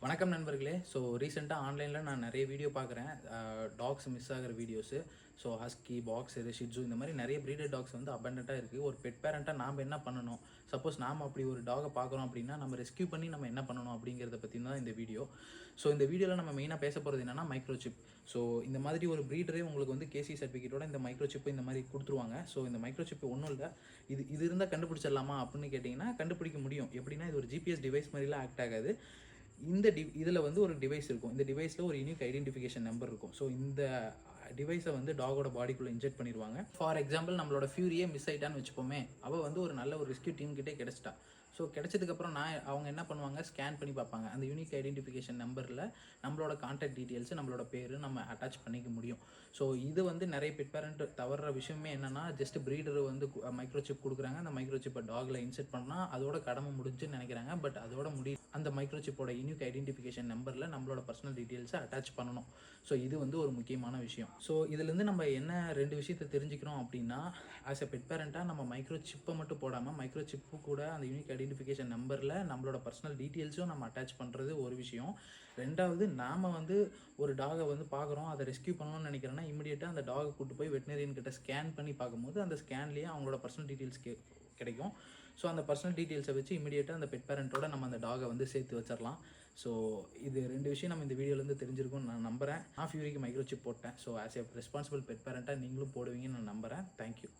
வணக்கம் நண்பர்களே. ஸோ ரீசெண்டாக ஆன்லைனில் நான் நிறைய வீடியோ பார்க்குறேன். டாக்ஸ் மிஸ் ஆகிற videos. So husky, boxer, Shih Tzu இந்த மாதிரி நிறைய ப்ரீடட் டாக்ஸ் வந்து அபண்டண்ட்டாக இருக்குது. ஒரு பெட் பேரண்ட்டாக நாம் என்ன பண்ணணும், சப்போஸ் நாம் அப்படி ஒரு டாகை பார்க்குறோம் அப்படின்னா நம்ம ரெஸ்க்யூ பண்ணி நம்ம என்ன பண்ணணும் அப்படிங்கிறத பற்றி தான் இந்த வீடியோ. ஸோ இந்த வீடியோவில் நம்ம மெயினாக பேச போகிறது என்னென்னா மைக்ரோசிப். ஸோ இந்த மாதிரி ஒரு ப்ரீடரே உங்களுக்கு வந்து கேசி சர்டிஃபிகேட்டோட இந்த மைக்ரோசிப் இந்த மாதிரி கொடுத்துருவாங்க. ஸோ இந்த மைக்ரோசிப் ஒன்றும் இல்லை, இது இருந்தால் கண்டுபிடிச்சிடலாமா அப்படின்னு கேட்டிங்கன்னா கண்டுபிடிக்க முடியும். எப்படின்னா இது ஒரு ஜிபிஎஸ் டிவைஸ் மாதிரிலாம் ஆக்ட் ஆகாது. இதில் வந்து ஒரு டிவைஸ் இருக்கும். இந்த டிவைஸில் ஒரு யூனிக் ஐடென்டிஃபிகேஷன் நம்பர் இருக்கும். ஸோ இந்த டிவைஸை வந்து டாகோட பாடிக்குள்ளே இன்ஜெக்ட் பண்ணிடுவாங்க. ஃபார் எக்ஸாம்பிள் நம்மளோட ஃபியூரியே மிஸ் ஆகிட்டான்னு வச்சுப்போமே, அவள் வந்து ஒரு நல்ல ஒரு ரெஸ்க்யூ டீம் கிட்டே கிடச்சிட்டா. ஸோ கிடச்சதுக்கப்புறம் அவங்க என்ன பண்ணுவாங்க, ஸ்கேன் பண்ணி பார்ப்பாங்க. அந்த யூனிக் ஐடென்டிஃபிகேஷன் நம்பரில் நம்மளோட கான்டாக்ட் டீட்டெயில்ஸு, நம்மளோட பேர் நம்ம அட்டாச் பண்ணிக்க முடியும். ஸோ இது வந்து நிறைய பெட் பேரண்ட் தவறுற விஷயமே என்னென்னா, ஜஸ்ட் ப்ரீடர் வந்து மைக்ரோசிப் கொடுக்குறாங்க. அந்த மைக்ரோசிப்பை டாகில் இன்செர்ட் பண்ணால் அதோட கடமை முடிஞ்சுன்னு நினைக்கிறாங்க. பட் அதோட அந்த மைக்ரோசிப்போட யூனிக் ஐடென்டிஃபிகேஷன் நம்பரில் நம்மளோட பர்சனல் டீட்டெயில்ஸை அட்டாச் பண்ணணும். ஸோ இது வந்து ஒரு முக்கியமான விஷயம். ஸோ இதுலேருந்து நம்ம என்ன 2 விஷயத்தை தெரிஞ்சுக்கிறோம் அப்படின்னா, ஆஸ் எ பெட் பேரண்ட்டாக நம்ம மைக்ரோசிப்பை மட்டும் போடாமல் மைக்ரோசிப்பு கூட அந்த யூனிக் ஐடென்டிஃபிகேஷன் நம்பரில் நம்மளோட பர்சனல் டீட்டெயில்ஸும் நம்ம அட்டாச் பண்ணுறது ஒரு விஷயம். 2வது, நாம் வந்து ஒரு டாகை வந்து பார்க்குறோம், அதை ரெஸ்க்யூ பண்ணணும்னு நினைக்கிறேன்னா இமீடியட்டாக அந்த டாகை கூட்டு போய் வெட்டினரியன் கிட்ட ஸ்கேன் பண்ணி பார்க்கும்போது அந்த ஸ்கேன்லேயே அவங்களோட பர்சனல் டீட்டெயில்ஸ் கிடைக்கும். ஸோ அந்த பர்சனல் டீட்டெயில்ஸை வச்சு இமீடியட்டாக அந்த பெட் பேரண்ட்டோட நம்ம அந்த டாகை வந்து சேர்த்து வச்சிடலாம். ஸோ இது 2 விஷயம் நம்ம இந்த வீடியோலேருந்து தெரிஞ்சிருக்கும்னு நான் நம்புகிறேன். நான் ஃபியூரிக்கு மைக்ரோசிப் போட்டேன். So as a responsible pet பேரண்ட்டாக நீங்களும் போடுவீங்கன்னு நான் நம்புகிறேன். தேங்க்யூ.